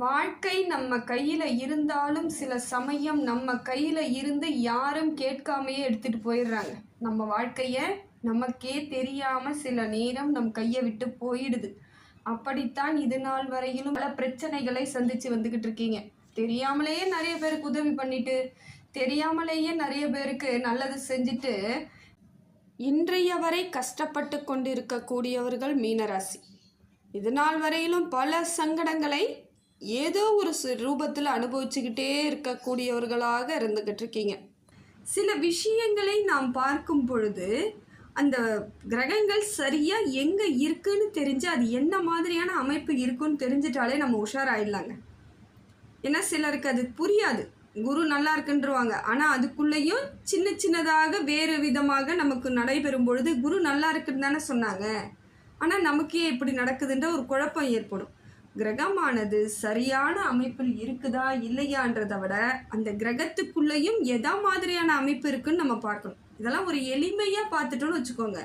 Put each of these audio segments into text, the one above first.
வாழ்க்கை நம்ம கையில இருந்தாலும் சில சமயம் நம்ம கையில இருந்து யாரும் கேட்காமயே எடுத்துட்டு போயிடுறாங்க. நம்ம வாழ்க்கைய நமக்கே தெரியாம சில நேரம் நம் கையை விட்டு போயிடுது. அப்படித்தான் இது நாள் வரையிலும் பல பிரச்சனைகளை சந்திச்சு வந்துகிட்டு இருக்கீங்க. தெரியாமலேயே நிறைய பேருக்கு உதவி பண்ணிட்டு, தெரியாமலேயே நிறைய பேருக்கு நல்லது செஞ்சுட்டு, இன்றைய வரை கஷ்டப்பட்டு கொண்டிருக்கக்கூடியவர்கள் மீனராசி. இது நாள் வரையிலும் பல சங்கடங்களை ஏதோ ஒரு ரூபத்தில் அனுபவிச்சுக்கிட்டே இருக்கக்கூடியவர்களாக இருந்துக்கிட்டு இருக்கீங்க. சில விஷயங்களை நாம் பார்க்கும் பொழுது அந்த கிரகங்கள் சரியாக எங்கே இருக்குன்னு தெரிஞ்சு அது என்ன மாதிரியான அமைப்பு இருக்குன்னு தெரிஞ்சிட்டாலே நம்ம உஷாராயிடலாங்க. ஏன்னா சிலருக்கு அது புரியாது. குரு நல்லா இருக்குன்றுவாங்க, ஆனால் அதுக்குள்ளேயும் சின்ன சின்னதாக வேறு விதமாக நமக்கு நடைபெறும் பொழுது குரு நல்லா இருக்குன்னு தானே சொன்னாங்க, ஆனால் நமக்கே இப்படி நடக்குதுன்ற ஒரு குழப்பம் ஏற்படும். கிரகமானது சரியான அமைப்பில் இருக்குதா இல்லையான்றதை விட அந்த கிரகத்துக்குள்ளேயும் எதா மாதிரியான அமைப்பு இருக்குன்னு நம்ம பார்க்கணும். இதெல்லாம் ஒரு எளிமையாக பார்த்துட்டோன்னு வச்சுக்கோங்க,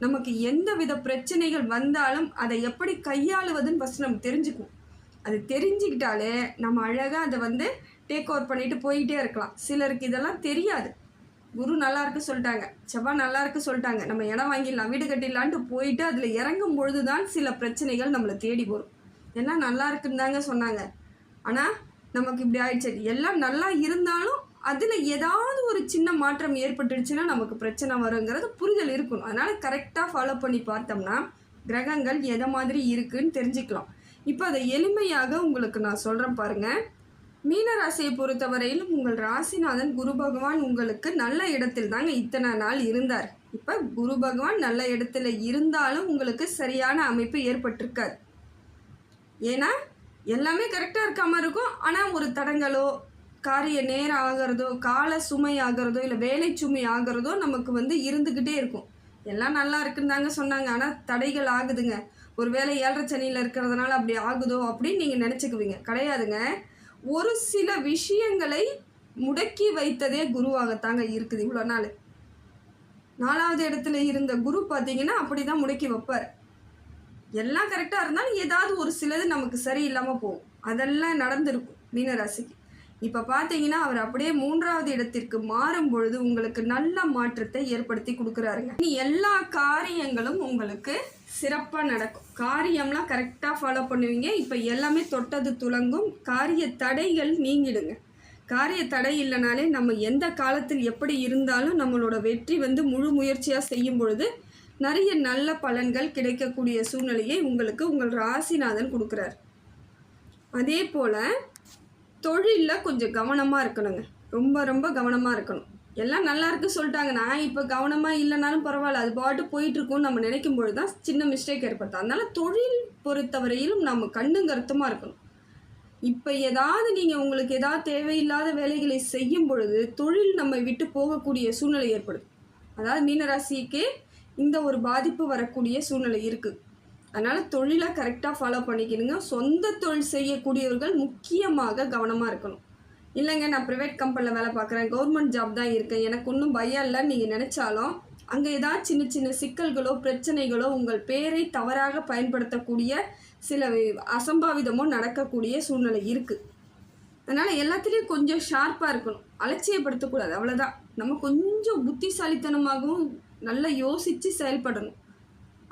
நமக்கு எந்த வித பிரச்சனைகள் வந்தாலும் அதை எப்படி கையாளுவதுன்னு ஃபஸ்ட்டு நம்ம தெரிஞ்சுக்குவோம். அது தெரிஞ்சுக்கிட்டாலே நம்ம அழகாக அதை டேக் ஓவர் பண்ணிட்டு போயிட்டே இருக்கலாம். சிலருக்கு இதெல்லாம் தெரியாது. குரு நல்லா இருக்கு சொல்லிட்டாங்க, செவ்வாய் நல்லா இருக்கு சொல்லிட்டாங்க, நம்ம இடம் வாங்கிடலாம், வீடு கட்டிடலான்ட்டு போயிட்டு அதில் இறங்கும் பொழுது தான் சில பிரச்சனைகள் நம்மளை தேடி வரும். எல்லாம் நல்லா இருக்குன்னு தாங்க சொன்னாங்க, ஆனால் நமக்கு இப்படி ஆயிடுச்சு. எல்லாம் நல்லா இருந்தாலும் அதில் ஏதாவது ஒரு சின்ன மாற்றம் ஏற்பட்டுடுச்சுன்னா நமக்கு பிரச்சனை வருங்கிறது புரிதல் இருக்கணும். அதனால் கரெக்டாக ஃபாலோ பண்ணி பார்த்தோம்னா கிரகங்கள் எதை மாதிரி இருக்குன்னு தெரிஞ்சுக்கலாம். இப்போ அதை எளிமையாக உங்களுக்கு நான் சொல்கிறேன் பாருங்கள். மீனராசியை பொறுத்தவரையிலும் உங்கள் ராசிநாதன் குரு பகவான் உங்களுக்கு நல்ல இடத்தில் தாங்க இத்தனை நாள் இருந்தார். இப்போ குரு பகவான் நல்ல இடத்துல இருந்தாலும் உங்களுக்கு சரியான அமைப்பு ஏற்பட்டிருக்காது. ஏன்னா எல்லாமே கரெக்டாக இருக்க மாதிரி இருக்கும், ஆனால் ஒரு தடங்களோ காரிய நேரம் ஆகிறதோ கால சுமை ஆகிறதோ இல்லை வேலை சுமை ஆகிறதோ நமக்கு இருந்துக்கிட்டே இருக்கும். எல்லாம் நல்லா இருக்குன்னு தாங்க சொன்னாங்க, ஆனால் தடைகள் ஆகுதுங்க. ஒரு வேளை 7.5 சனியில் இருக்கிறதுனால அப்படி ஆகுதோ அப்படின்னு நீங்கள் நினச்சிக்குவீங்க. கிடையாதுங்க. ஒரு சில விஷயங்களை முடக்கி வைத்ததே குருவாகத்தாங்க இருக்குது. இவ்வளோ நாள் 4வது இடத்துல இருந்த குரு பார்த்தீங்கன்னா அப்படி தான் முடக்கி வைப்பார். எல்லாம் கரெக்டாக இருந்தாலும் ஏதாவது ஒரு சிலது நமக்கு சரியில்லாமல் போகும். அதெல்லாம் நடந்திருக்கும் மீனராசிக்கு. இப்போ பார்த்தீங்கன்னா அவர் அப்படியே 3வது இடத்திற்கு மாறும் பொழுது உங்களுக்கு நல்ல மாற்றத்தை ஏற்படுத்தி கொடுக்குறாருங்க. இனி எல்லா காரியங்களும் உங்களுக்கு சிறப்பாக நடக்கும். காரியம்லாம் கரெக்டாக ஃபாலோ பண்ணுவீங்க. இப்போ எல்லாமே தொட்டது துலங்கும். காரிய தடைகள் நீங்கிடுங்க. காரிய தடை இல்லைனாலே நம்ம எந்த காலத்தில் எப்படி இருந்தாலும் நம்மளோட வெற்றி முழு முயற்சியாக செய்யும் பொழுது நிறைய நல்ல பலன்கள் கிடைக்கக்கூடிய சூழ்நிலையை உங்களுக்கு உங்கள் ராசிநாதன் கொடுக்குறார். அதே போல் தொழிலில் கொஞ்சம் கவனமாக இருக்கணுங்க. ரொம்ப ரொம்ப கவனமாக இருக்கணும். எல்லாம் நல்லா இருக்கு சொல்லிட்டாங்க, நான் இப்போ கவனமாக இல்லைனாலும் பரவாயில்ல, அது பாட்டு போயிட்டுருக்கோன்னு நம்ம நினைக்கும் பொழுது தான் சின்ன மிஸ்டேக் ஏற்படுத்தும். அதனால் தொழில் பொறுத்தவரையிலும் நம்ம கண்ணும் கருத்துமாக இருக்கணும். இப்போ ஏதாவது நீங்கள் உங்களுக்கு ஏதாவது தேவையில்லாத வேலைகளை செய்யும் பொழுது தொழில் நம்ம விட்டு போகக்கூடிய சூழ்நிலை ஏற்படுது. அதாவது மீனராசிக்கு இந்த ஒரு பாதிப்பு வரக்கூடிய சூழ்நிலை இருக்குது. அதனால் தொழிலை கரெக்டாக ஃபாலோ பண்ணிக்கணுங்க. சொந்த தொழில் செய்யக்கூடியவர்கள் முக்கியமாக கவனமாக இருக்கணும். இல்லைங்க நான் ப்ரைவேட் கம்பெனியில் வேலை பார்க்குறேன், கவர்மெண்ட் ஜாப் தான் இருக்கேன், எனக்கு ஒன்றும் பயம் இல்லைன்னு நீங்கள் நினச்சாலும் அங்கே ஏதாவது சின்ன சின்ன சிக்கல்களோ பிரச்சனைகளோ உங்கள் பேரை தவறாக பயன்படுத்தக்கூடிய சில அசம்பாவிதமோ நடக்கக்கூடிய சூழ்நிலை இருக்குது. அதனால் எல்லாத்துலேயும் கொஞ்சம் ஷார்ப்பாக இருக்கணும், அலட்சியப்படுத்தக்கூடாது. அவ்வளோதான். நம்ம கொஞ்சம் புத்திசாலித்தனமாகவும் நல்லா யோசித்து செயல்படணும்.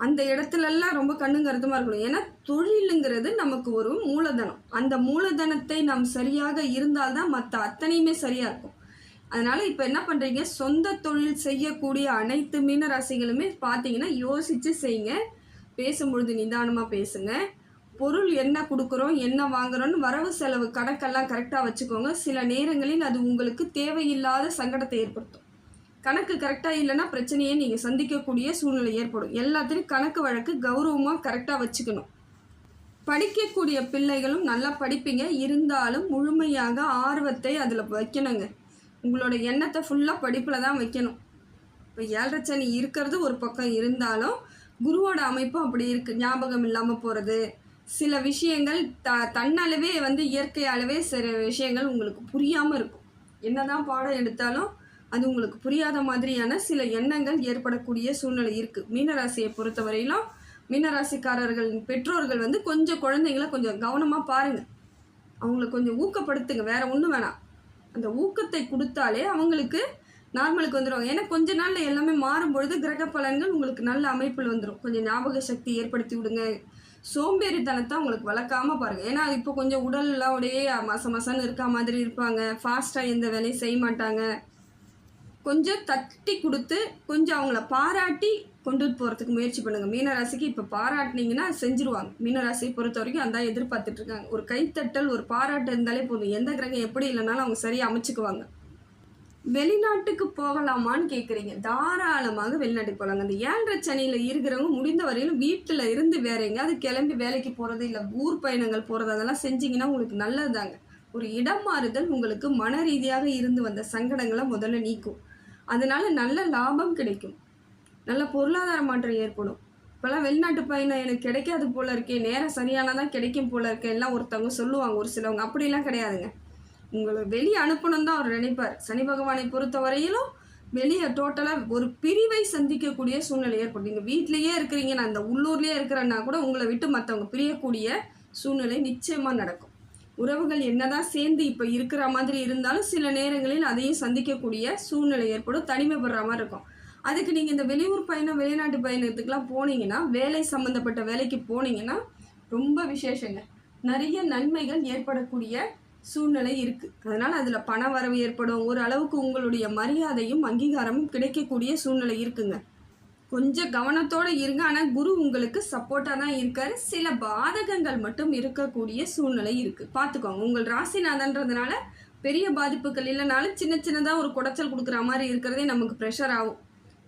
அந்த இடத்துலலாம் ரொம்ப கண்ணும் கருத்துமாக இருக்கணும். ஏன்னா தொழிலுங்கிறது நமக்கு ஒரு மூலதனம். அந்த மூலதனத்தை நாம் சரியாக இருந்தால்தான் மற்ற அத்தனையுமே சரியாக இருக்கும். அதனால் இப்போ என்ன பண்ணுறீங்க, சொந்த தொழில் செய்யக்கூடிய அனைத்து மீனராசிகளுமே பார்த்தீங்கன்னா யோசித்து செய்யுங்க. பேசும்பொழுது நிதானமாக பேசுங்க. பொருள் என்ன கொடுக்குறோம் என்ன வாங்குகிறோன்னு வரவு செலவு கணக்கெல்லாம் கரெக்டாக வச்சுக்கோங்க. சில நேரங்களில் அது உங்களுக்கு தேவையில்லாத சங்கடத்தை ஏற்படுத்தும். கணக்கு கரெக்டாக இல்லைன்னா பிரச்சனையே நீங்கள் சந்திக்கக்கூடிய சூழ்நிலை ஏற்படும். எல்லாத்துலேயும் கணக்கு வழக்கு கௌரவமாக கரெக்டாக வச்சுக்கணும். படிக்கக்கூடிய பிள்ளைகளும் நல்லா படிப்பீங்க, இருந்தாலும் முழுமையாக ஆர்வத்தை அதில் வைக்கணுங்க. உங்களோட எண்ணத்தை ஃபுல்லாக படிப்பில் தான் வைக்கணும். இப்போ 7.5 சனி இருக்கிறது ஒரு பக்கம் இருந்தாலும் குருவோட அமைப்பும் அப்படி இருக்குது. ஞாபகம் இல்லாமல் போகிறது, சில விஷயங்கள் தன்னளவே இயற்கையாகவே சில விஷயங்கள் உங்களுக்கு புரியாமல் இருக்கும். என்ன தான் பாடம் எடுத்தாலும் அது உங்களுக்கு புரியாத மாதிரியான சில எண்ணங்கள் ஏற்படக்கூடிய சூழ்நிலை இருக்குது. மீனராசியை பொறுத்தவரையிலும் மீனராசிக்காரர்களின் பெற்றோர்கள் கொஞ்சம் குழந்தைங்களை கொஞ்சம் கவனமாக பாருங்கள். அவங்கள கொஞ்சம் ஊக்கப்படுத்துங்க, வேற ஒன்றும் வேணாம். அந்த ஊக்கத்தை கொடுத்தாலே அவங்களுக்கு நார்மலுக்கு வந்துடும். ஏன்னா கொஞ்ச நாளில் எல்லாமே மாறும்பொழுது கிரக பலன்கள் உங்களுக்கு நல்ல அமைப்பில் வந்துடும். கொஞ்சம் ஞாபக சக்தி ஏற்படுத்தி விடுங்க. சோம்பேறித்தனத்தை உங்களுக்கு வளர்க்காம பாருங்கள். ஏன்னா இப்போ கொஞ்சம் உடல்லாம் உடையே மசன்னு இருக்கா மாதிரி இருப்பாங்க. ஃபாஸ்ட்டாக எந்த வேலையும் செய்ய மாட்டாங்க. கொஞ்சம் தட்டி கொடுத்து கொஞ்சம் அவங்கள பாராட்டி கொண்டு போகிறதுக்கு முயற்சி பண்ணுங்கள். மீனராசிக்கு இப்போ பாராட்டினீங்கன்னா செஞ்சுருவாங்க. மீனராசியை பொறுத்த வரைக்கும் அதான் எதிர்பார்த்துட்ருக்காங்க. ஒரு கைத்தட்டல், ஒரு பாராட்டு இருந்தாலே போதும். எந்த கிரகம் எப்படி இல்லைனாலும் அவங்க சரியாக அமைச்சுக்குவாங்க. வெளிநாட்டுக்கு போகலாமான்னு கேட்குறீங்க. தாராளமாக வெளிநாட்டுக்கு போகலாங்க. அந்த 7.5 சனியில் இருக்கிறவங்க முடிந்த வரையிலும் வீட்டில் இருந்து வேற எங்கேயாவது கிளம்பி வேலைக்கு போகிறது, இல்லை ஊர் பயணங்கள் போகிறது, அதெல்லாம் செஞ்சிங்கன்னா உங்களுக்கு நல்லது தாங்க. ஒரு இடம் மாறுதல் உங்களுக்கு மன ரீதியாக இருந்து வந்த சங்கடங்களை முதல்ல நீக்கும். அதனால நல்ல லாபம் கிடைக்கும், நல்ல பொருளாதார மாற்றம் ஏற்படும். இப்போல்லாம் வெளிநாட்டு பயணம் எனக்கு கிடைக்காது போல இருக்கே, நேரம் சரியானதான் கிடைக்கும் போல இருக்கே எல்லாம் ஒருத்தவங்க சொல்லுவாங்க. ஒரு சிலவங்க அப்படிலாம் கிடையாதுங்க. உங்களை வெளியே அனுப்பணும் தான் அவர் நினைப்பார். சனி பகவானை பொறுத்த வரையிலும் வெளியே டோட்டலாக ஒரு பிரிவை சந்திக்கக்கூடிய சூழ்நிலை ஏற்படும். நீங்கள் வீட்டிலேயே இருக்கிறீங்க, நான் இந்த உள்ளூர்லேயே இருக்கிறேன்னா கூட உங்களை விட்டு மற்றவங்க பிரியக்கூடிய சூழ்நிலை நிச்சயமாக நடக்கும். உறவுகள் என்னதான் சேர்ந்து இப்போ இருக்கிற மாதிரி இருந்தாலும் சில நேரங்களில் அதையும் சந்திக்கக்கூடிய சூழ்நிலை ஏற்படும். தனிமைப்படுற மாதிரி இருக்கும். அதுக்கு நீங்கள் இந்த வெளியூர் பயணம், வெளிநாட்டு பயணத்துக்கெலாம் போனீங்கன்னா, வேலை சம்மந்தப்பட்ட வேலைக்கு போனீங்கன்னா ரொம்ப விசேஷங்க. நிறைய நன்மைகள் ஏற்படக்கூடிய சூழ்நிலை இருக்குது. அதனால் அதில் பண வரவு ஏற்படும். ஒரு அளவுக்கு உங்களுடைய மரியாதையும் அங்கீகாரமும் கிடைக்கக்கூடிய சூழ்நிலை இருக்குங்க. கொஞ்சம் கவனத்தோடு இருங்க. ஆனால் குரு உங்களுக்கு சப்போர்ட்டாக தான் இருக்கார். சில பாதகங்கள் மட்டும் இருக்கக்கூடிய சூழ்நிலை இருக்குது, பார்த்துக்கோங்க. உங்கள் ராசிநாதன்றதுனால பெரிய பாதிப்புகள் இல்லைனாலும் சின்ன சின்னதாக ஒரு குடைச்சல் கொடுக்குற மாதிரி இருக்கிறதே நமக்கு ப்ரெஷர் ஆகும்.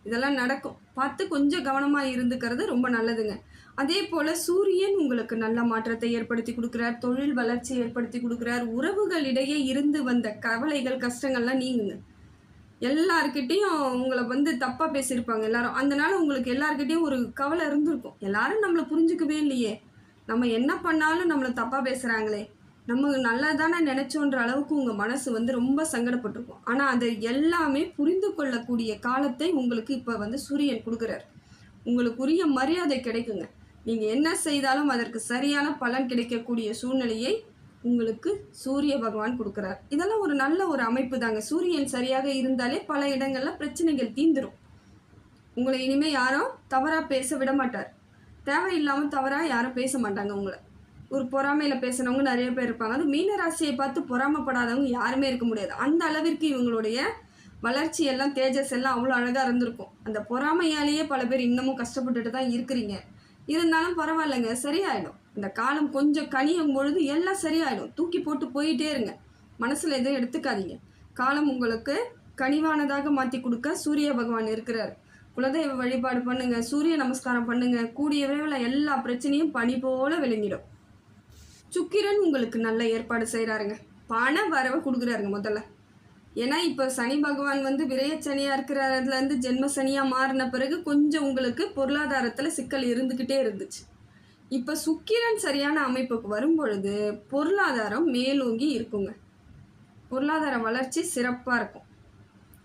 இதெல்லாம் நடக்கும், பார்த்து கொஞ்சம் கவனமாக இருந்துக்கிறது ரொம்ப நல்லதுங்க. அதே போல் சூரியன் உங்களுக்கு நல்ல மாற்றத்தை ஏற்படுத்தி கொடுக்குறார், தொழில் வளர்ச்சி ஏற்படுத்தி கொடுக்குறார். உறவுகளிடையே இருந்து வந்த கவலைகள், கஷ்டங்கள்லாம் நீங்குங்க. எல்லாருக்கிட்டேயும் உங்களை தப்பாக பேசியிருப்பாங்க எல்லாரும். அதனால உங்களுக்கு எல்லாருக்கிட்டேயும் ஒரு கவலை இருந்திருக்கும். எல்லாரும் நம்மளை புரிஞ்சுக்கவே இல்லையே, நம்ம என்ன பண்ணாலும் நம்மளை தப்பாக பேசுகிறாங்களே, நம்ம நல்லா தானே நினச்சோன்ற அளவுக்கு உங்கள் மனசு ரொம்ப சங்கடப்பட்டிருக்கும். ஆனால் அதை எல்லாமே புரிந்து கொள்ளக்கூடிய காலத்தை உங்களுக்கு இப்போ சூரியன் கொடுக்குறார். உங்களுக்கு உரிய மரியாதை கிடைக்குங்க. நீங்கள் என்ன செய்தாலும் அதற்கு சரியான பலன் கிடைக்கக்கூடிய சூழ்நிலையை உங்களுக்கு சூரிய பகவான் கொடுக்குறார். இதெல்லாம் ஒரு நல்ல ஒரு அமைப்பு தாங்க. சூரியன் சரியாக இருந்தாலே பல இடங்களில் பிரச்சனைகள் தீந்துடும். உங்களை இனிமேல் யாரும் தவறாக பேச விட மாட்டார். தேவையில்லாமல் தவறாக யாரும் பேச மாட்டாங்க. உங்களை ஒரு பொறாமையில் பேசுனவங்க நிறைய பேர் இருப்பாங்க. அது மீனராசியை பார்த்து பொறாமப்படாதவங்க யாருமே இருக்க முடியாது. அந்த அளவிற்கு இவங்களுடைய வளர்ச்சி எல்லாம், தேஜஸ் எல்லாம் அவ்வளோ அழகாக இருந்திருக்கும். அந்த பொறாமையாலேயே பல பேர் இன்னமும் கஷ்டப்பட்டுட்டு தான் இருக்கிறீங்க. இருந்தாலும் பரவாயில்லைங்க, சரியாயிடும். இந்த காலம் கொஞ்சம் கனியும் பொழுது எல்லாம் சரியாயிடும். தூக்கி போட்டு போயிட்டே இருங்க, மனசில் எதுவும் எடுத்துக்காதீங்க. காலம் உங்களுக்கு கனிவானதாக மாற்றி கொடுக்க சூரிய பகவான் இருக்கிறார். குலதெய்வ வழிபாடு பண்ணுங்க, சூரிய நமஸ்காரம் பண்ணுங்க. கூடிய விரைவில் எல்லா பிரச்சனையும் பனி போல விளங்கிடும். சுக்கிரன் உங்களுக்கு நல்ல ஏற்பாடு செய்கிறாருங்க. பண வரவை கொடுக்குறாருங்க முதல்ல. ஏன்னா இப்போ சனி பகவான் விரயச்சனியாக இருக்கிறதுலேருந்து ஜென்ம சனியாக மாறின பிறகு கொஞ்சம் உங்களுக்கு பொருளாதாரத்தில் சிக்கல் இருந்துக்கிட்டே இருந்துச்சு. இப்போ சுக்கிரன் சரியான அமைப்புக்கு வரும் பொழுது பொருளாதாரம் மேலோங்கி இருக்குங்க. பொருளாதார வளர்ச்சி சிறப்பாக இருக்கும்.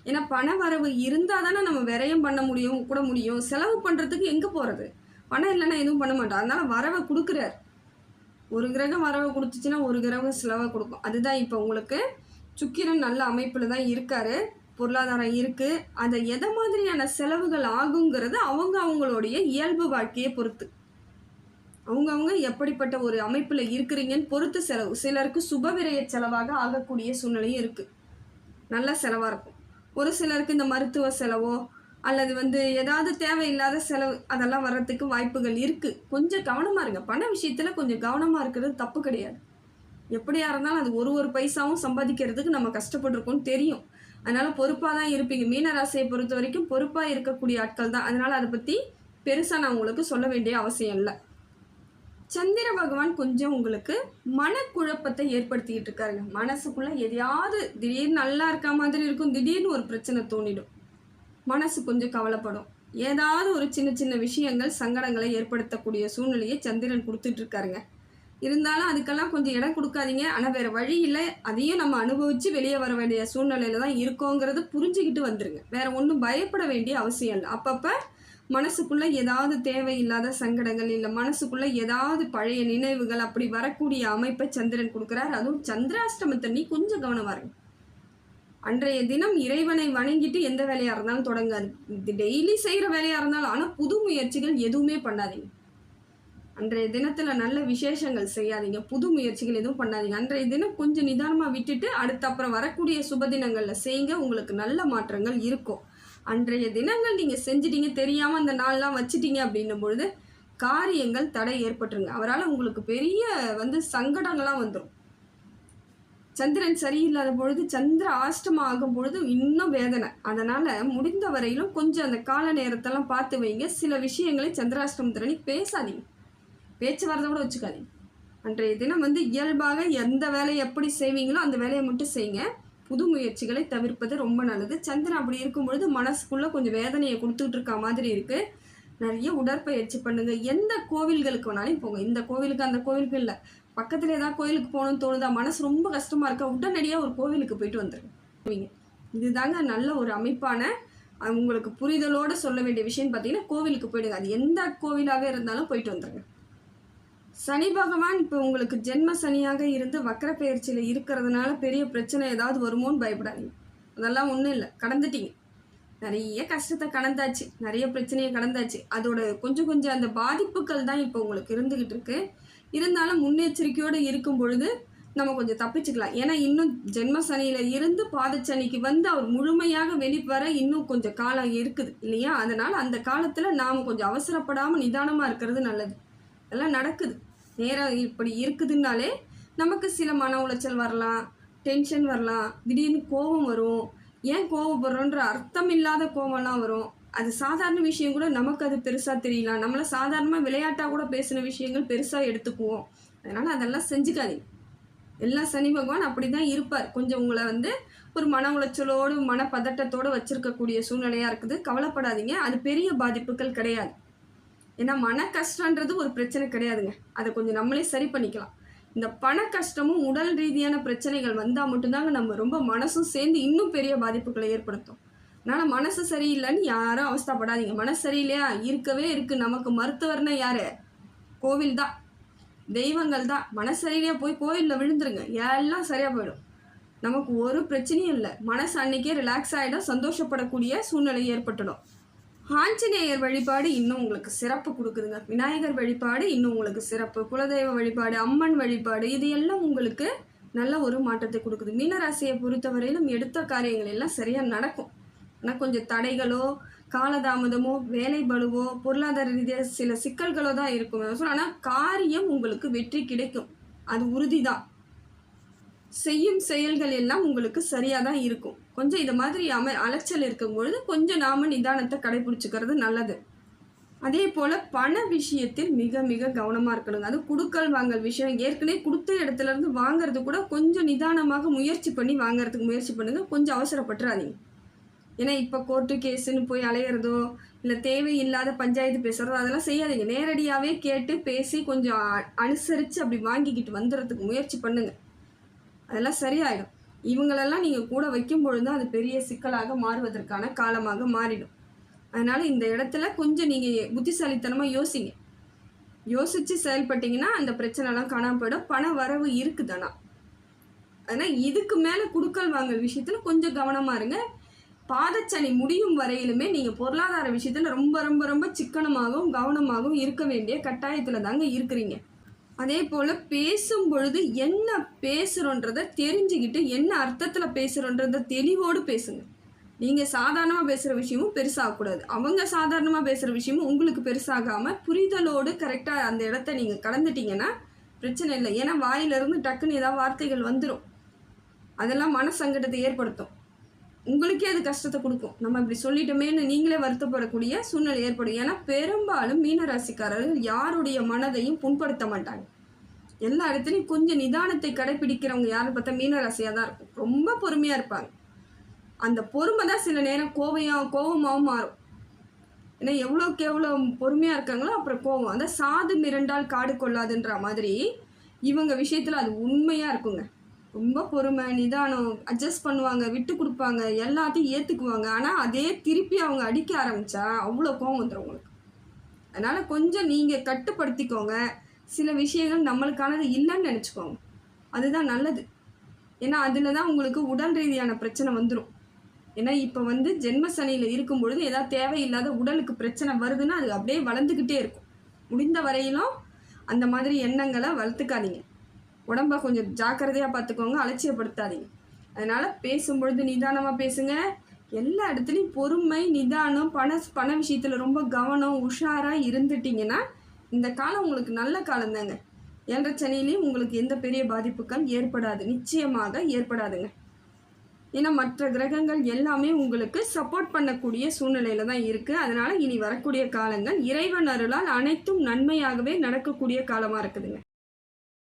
ஏன்னா பண வரவு இருந்தால் தானே நம்ம விரயம் பண்ண முடியும், கூட முடியும். செலவு பண்ணுறதுக்கு எங்கே போகிறது? பணம் இல்லைன்னா எதுவும் பண்ண மாட்டோம். அதனால் வரவை கொடுக்குறார். ஒரு கிரகம் வரவை கொடுத்துச்சுன்னா ஒரு கிரகம் செலவை கொடுக்கும். அதுதான் இப்போ உங்களுக்கு சுக்கிரன் நல்ல அமைப்பில் தான் இருக்கார். பொருளாதாரம் இருக்குது. அதை எதை மாதிரியான செலவுகள் ஆகுங்கிறது அவங்களுடைய இயல்பு வாழ்க்கையை பொறுத்து, அவங்கவுங்க எப்படிப்பட்ட ஒரு அமைப்பில் இருக்கிறீங்கன்னு பொறுத்து செலவு. சிலருக்கு சுபவிரய செலவாக ஆகக்கூடிய சூழ்நிலையும் இருக்குது, நல்ல செலவாக இருக்கும். ஒரு சிலருக்கு இந்த மருத்துவ செலவோ அல்லது ஏதாவது தேவையில்லாத செலவு அதெல்லாம் வர்றதுக்கு வாய்ப்புகள் இருக்குது. கொஞ்சம் கவனமாக இருங்க. பண விஷயத்தில் கொஞ்சம் கவனமாக இருக்கிறது தப்பு கிடையாது. எப்படியா இருந்தாலும் அது ஒரு பைசாவும் சம்பாதிக்கிறதுக்கு நம்ம கஷ்டப்பட்டுருக்கோம்னு தெரியும். அதனால் பொறுப்பாக தான் இருப்பீங்க. மீனராசியை பொறுத்த வரைக்கும் பொறுப்பாக இருக்கக்கூடிய ஆட்கள் தான். அதனால் அதை பற்றி பெருசாக நான் உங்களுக்கு சொல்ல வேண்டிய அவசியம் இல்லை. சந்திர பகவான் கொஞ்சம் உங்களுக்கு மனக்குழப்பத்தை ஏற்படுத்திக்கிட்டு இருக்காருங்க. மனசுக்குள்ளே எதையாவது திடீர்னு நல்லா இருக்க மாதிரி இருக்கும், திடீர்னு ஒரு பிரச்சனை தோணிடும், மனசு கொஞ்சம் கவலைப்படும். ஏதாவது ஒரு சின்ன சின்ன விஷயங்கள் சங்கடங்களை ஏற்படுத்தக்கூடிய சூழ்நிலையை சந்திரன் கொடுத்துட்ருக்காருங்க. இருந்தாலும் அதுக்கெல்லாம் கொஞ்சம் இடம் கொடுக்காதீங்க. ஆனால் வேறு வழி இல்லை, அதையும் நம்ம அனுபவித்து வெளியே வர வேண்டிய சூழ்நிலையில் தான் இருக்கோங்கிறது புரிஞ்சுக்கிட்டு வந்துடுங்க. வேறு ஒன்றும் பயப்பட வேண்டிய அவசியம் இல்லை. அப்பப்போ மனசுக்குள்ள ஏதாவது தேவையில்லாத சங்கடங்கள், இல்லை மனசுக்குள்ள ஏதாவது பழைய நினைவுகள் அப்படி வரக்கூடிய அமைப்பை சந்திரன் கொடுக்குறார். அதுவும் சந்திராஷ்டமத்தண்ணி கொஞ்சம் கவனமா இருங்க. அன்றைய தினம் இறைவனை வணங்கிட்டு எந்த வேலையா இருந்தாலும் தொடங்காது. டெய்லி செய்யற வேலையா இருந்தாலும், ஆனா புது முயற்சிகள் எதுவுமே பண்ணாதீங்க. அன்றைய தினத்துல நல்ல விசேஷங்கள் செய்யாதீங்க. புது முயற்சிகள் எதுவும் பண்ணாதீங்க. அன்றைய தினம் கொஞ்சம் நிதானமா விட்டுட்டு அடுத்த அப்புறம் வரக்கூடிய சுபதினங்கள்ல செய்யுங்க. உங்களுக்கு நல்ல மாற்றங்கள் இருக்கும். அன்றைய தினங்கள் நீங்கள் செஞ்சிட்டீங்க, தெரியாமல் அந்த நாள்லாம் வச்சுட்டீங்க அப்படின்னும் பொழுது காரியங்கள் தடை ஏற்பட்டுருங்க. அவரால் உங்களுக்கு பெரிய சங்கடங்கள்லாம் வந்துடும். சந்திரன் சரியில்லாத பொழுது, சந்திர ஆஷ்டமம் ஆகும் பொழுது இன்னும் வேதனை. அதனால் முடிந்த வரையிலும் கொஞ்சம் அந்த கால நேரத்தெல்லாம் பார்த்து வைங்க. சில விஷயங்களை சந்திராஷ்டமத்தினி பேசாதீங்க, பேச்சுவார்த்தை கூட வச்சுக்காதீங்க. அன்றைய தினம் இயல்பாக எந்த வேலையை எப்படி செய்வீங்களோ அந்த வேலையை மட்டும் செய்யுங்க. புது முயற்சிகளை தவிர்ப்பது ரொம்ப நல்லது. சந்திரன் அப்படி இருக்கும் பொழுது மனசுக்குள்ளே கொஞ்சம் வேதனையை கொடுத்துட்டு இருக்க மாதிரி இருக்குது. நிறைய உடற்பயிற்சி பண்ணுங்க. எந்த கோவில்களுக்கு வேணாலும் போங்க. இந்த கோவிலுக்கு அந்த கோவிலுக்கு இல்லை, பக்கத்தில் ஏதாவது கோவிலுக்கு போகணும்னு தோணுதா, மனசு ரொம்ப கஷ்டமாக இருக்கா, உடனடியாக ஒரு கோவிலுக்கு போயிட்டு வந்துடுங்க. இதுதாங்க நல்ல ஒரு அமைப்பான உங்களுக்கு புரிதலோடு சொல்ல வேண்டிய விஷயம். பார்த்தீங்கன்னா கோவிலுக்கு போயிடுங்க. அது எந்த கோவிலாக இருந்தாலும் போயிட்டு வந்துடுங்க. சனி பகவான் இப்போ உங்களுக்கு ஜென்ம சனியாக இருந்து வக்கர பயிற்சியில் இருக்கிறதுனால பெரிய பிரச்சனை ஏதாவது வருமோன்னு பயப்படாதீங்க. அதெல்லாம் ஒன்றும் இல்லை, கடந்துட்டீங்க. நிறைய கஷ்டத்தை கடந்தாச்சு, நிறைய பிரச்சனையை கடந்தாச்சு. அதோட கொஞ்சம் கொஞ்சம் அந்த பாதிப்புகள் தான் இப்போ உங்களுக்கு இருந்துக்கிட்டு இருக்கு. இருந்தாலும் முன்னெச்சரிக்கையோடு இருக்கும் பொழுது நம்ம கொஞ்சம் தப்பிச்சுக்கலாம். ஏன்னா இன்னும் ஜென்ம சனியில் இருந்து பாதச்சனிக்கு அவர் முழுமையாக வெளிவர இன்னும் கொஞ்சம் காலம் இருக்குது இல்லையா? அதனால் அந்த காலத்தில் நாம் கொஞ்சம் அவசரப்படாமல் நிதானமாக இருக்கிறது நல்லது. அதெல்லாம் நடக்குது. நேரம் இப்படி இருக்குதுன்னாலே நமக்கு சில மன உளைச்சல் வரலாம், டென்ஷன் வரலாம், திடீர்னு கோபம் வரும். ஏன் கோபப்படுறோன்ற அர்த்தம் இல்லாத கோபம்லாம் வரும். அது சாதாரண விஷயம் கூட நமக்கு அது பெருசாக தெரியலாம். நம்மளை சாதாரணமாக விளையாட்டாக கூட பேசின விஷயங்கள் பெருசாக எடுத்துக்குவோம். அதனால் அதெல்லாம் செஞ்சுக்காதீங்க. எல்லாம் சனி பகவான் அப்படி தான் இருப்பார். கொஞ்சம் உங்களை ஒரு மன உளைச்சலோடு மனப்பதட்டத்தோடு வச்சுருக்கக்கூடிய சூழ்நிலையாக இருக்குது. கவலைப்படாதீங்க, அது பெரிய பாதிப்புகள் கிடையாது. ஏன்னா மன கஷ்டன்றது ஒரு பிரச்சனை கிடையாதுங்க. அதை கொஞ்சம் நம்மளே சரி பண்ணிக்கலாம். இந்த பண கஷ்டமும் உடல் ரீதியான பிரச்சனைகள் வந்தால் மட்டும்தாங்க நம்ம ரொம்ப மனசும் சேர்ந்து இன்னும் பெரிய பாதிப்புகளை ஏற்படுத்தும். அதனால் மனசு சரியில்லைன்னு யாரும் அவஸ்தைப்படாதீங்க. மனசு சரியில்லையா இருக்கவே இருக்குது. நமக்கு மருத்துவர்னா யார்? கோவில் தான், தெய்வங்கள் தான். மனசு சரியில்லையா போய் கோவிலில் விழுந்துருங்க, எல்லாம் சரியாக போயிடும். நமக்கு ஒரு பிரச்சனையும் இல்லை. மனசு அன்றைக்கே ரிலாக்ஸ் ஆகிடும், சந்தோஷப்படக்கூடிய சூழ்நிலை ஏற்பட்டுடும். ஆஞ்சநேயர் வழிபாடு இன்னும் உங்களுக்கு சிறப்பு கொடுக்குதுங்க. விநாயகர் வழிபாடு இன்னும் உங்களுக்கு சிறப்பு. குலதெய்வ வழிபாடு, அம்மன் வழிபாடு, இது எல்லாம் உங்களுக்கு நல்ல ஒரு மாற்றத்தை கொடுக்குது. மீனராசியை பொறுத்தவரையிலும் எடுத்த காரியங்கள் எல்லாம் சரியாக நடக்கும். ஆனால் கொஞ்சம் தடைகளோ, காலதாமதமோ, வேலை பலுவோ, பொருளாதார ரீதியாக சில சிக்கல்களோ தான் இருக்கும். ஆனால் காரியம் உங்களுக்கு வெற்றி கிடைக்கும், அது உறுதி தான். செய்யும் செயல்கள் எல்லாம் உங்களுக்கு சரியாக தான் இருக்கும். கொஞ்சம் இது மாதிரி அலைச்சல் இருக்கும்பொழுது கொஞ்சம் நாம் நிதானத்தை கடைபிடிச்சிக்கிறது நல்லது. அதே போல் பண விஷயத்தில் மிக மிக கவனமாக இருக்கணுங்க. அது கொடுக்கல் வாங்கல் விஷயம். ஏற்கனவே கொடுத்த இடத்துலேருந்து வாங்கிறது கூட கொஞ்சம் நிதானமாக முயற்சி பண்ணி வாங்கிறதுக்கு முயற்சி பண்ணுங்கள். கொஞ்சம் அவசரப்பட்டுறாதீங்க. ஏன்னா இப்போ கோர்ட்டு கேஸுன்னு போய் அலையிறதோ, இல்லை தேவையில்லாத பஞ்சாயத்து பேசுகிறதோ அதெல்லாம் செய்யாதீங்க. நேரடியாகவே கேட்டு பேசி கொஞ்சம் அனுசரித்து அப்படி வாங்கிக்கிட்டு வந்துடுறதுக்கு முயற்சி பண்ணுங்கள். அதெல்லாம் சரியாயிடும். இவங்களெல்லாம் நீங்கள் கூட வைக்கும் பொழுது தான் அது பெரிய சிக்கலாக மாறுவதற்கான காலமாக மாறிடும். அதனால் இந்த இடத்துல கொஞ்சம் நீங்கள் புத்திசாலித்தனமாக யோசித்து செயல்பட்டீங்கன்னா அந்த பிரச்சனைலாம் காணாமல் போயிடும். பண வரவு இருக்குதானா. அதனால் இதுக்கு மேலே கொடுக்கல் வாங்கல் விஷயத்தில் கொஞ்சம் கவனமாக இருங்க. பாதச்சனி முடியும் வரையிலுமே நீங்கள் பொருளாதார விஷயத்தில் ரொம்ப ரொம்ப ரொம்ப சிக்கனமாகவும் கவனமாகவும் இருக்க வேண்டிய கட்டாயத்தில் தாங்க இருக்கிறீங்க. அதே போல் பேசும் பொழுது என்ன பேசுகிறோன்றதை தெரிஞ்சுக்கிட்டு என்ன அர்த்தத்தில் பேசுகிறோன்றதை தெளிவோடு பேசுங்க. நீங்கள் சாதாரணமாக பேசுகிற விஷயமும் பெருசாகக்கூடாது, அவங்க சாதாரணமாக பேசுகிற விஷயமும் உங்களுக்கு பெருசாகாமல் புரிதலோடு கரெக்டாக அந்த இடத்த நீங்கள் கடந்துட்டீங்கன்னா பிரச்சனை இல்லை. ஏன்னா வாயிலிருந்து டக்குன்னு ஏதாவது வார்த்தைகள் வந்துடும், அதெல்லாம் மனசங்கடத்தை ஏற்படுத்தும். உங்களுக்கே அது கஷ்டத்தை கொடுக்கும். நம்ம இப்படி சொல்லிட்டோமேன்னு நீங்களே வருத்தப்படக்கூடிய சூழ்நிலை ஏற்படும். ஏன்னா பெரும்பாலும் மீனராசிக்காரர்கள் யாருடைய மனதையும் புண்படுத்த மாட்டாங்க. எல்லா இடத்துலையும் கொஞ்சம் நிதானத்தை கடைபிடிக்கிறவங்க யாரும் பார்த்தா மீனராசியாக தான் இருக்கும். ரொம்ப பொறுமையாக இருப்பாங்க. அந்த பொறுமை தான் சில நேரம் கோபமாகவும் மாறும். ஏன்னா எவ்வளோக்கு எவ்வளோ பொறுமையாக இருக்காங்களோ அப்புறம் கோபம். அந்த சாது மிரண்டால் காடு கொள்ளாதுன்ற மாதிரி இவங்க விஷயத்தில் அது உண்மையாக இருக்குங்க. ரொம்ப பொறுமை, நிதானம், அட்ஜஸ்ட் பண்ணுவாங்க, விட்டு கொடுப்பாங்க, எல்லாத்தையும் ஏற்றுக்குவாங்க. ஆனால் அதே திருப்பி அவங்க அடிக்க ஆரம்பித்தா அவ்வளோ கோவம் வந்துடும் உங்களுக்கு. அதனால் கொஞ்சம் நீங்கள் கட்டுப்படுத்திக்கோங்க. சில விஷயங்கள் நம்மளுக்கானது இல்லைன்னு நினச்சிக்கோங்க. அதுதான் நல்லது. ஏன்னா அதில் தான் உங்களுக்கு உடல் ரீதியான பிரச்சனை வந்துடும். ஏன்னா இப்போ ஜென்ம சனியில் இருக்கும் பொழுது ஏதாவது தேவையில்லாத உடலுக்கு பிரச்சனை வருதுன்னா அது அப்படியே வளர்ந்துக்கிட்டே இருக்கும். முடிந்த வரையிலும் அந்த மாதிரி எண்ணங்களை வளர்த்துக்காதீங்க. உடம்பை கொஞ்சம் ஜாக்கிரதையாக பார்த்துக்கோங்க, அலட்சியப்படுத்தாதீங்க. அதனால் பேசும்பொழுது நிதானமாக பேசுங்க. எல்லா இடத்துலையும் பொறுமை, நிதானம், பண விஷயத்தில் ரொம்ப கவனம், உஷாராக இருந்துட்டிங்கன்னா இந்த காலம் உங்களுக்கு நல்ல காலம்தாங்க. 7.5 சனிலையும் உங்களுக்கு எந்த பெரிய பாதிப்புகள் ஏற்படாது, நிச்சயமாக ஏற்படாதுங்க. ஏன்னா மற்ற கிரகங்கள் எல்லாமே உங்களுக்கு சப்போர்ட் பண்ணக்கூடிய சூழ்நிலையில் தான் இருக்குது. அதனால் இனி வரக்கூடிய காலங்கள் இறைவன் அருளால் அனைத்தும் நன்மையாகவே நடக்கக்கூடிய காலமாக இருக்குதுங்க.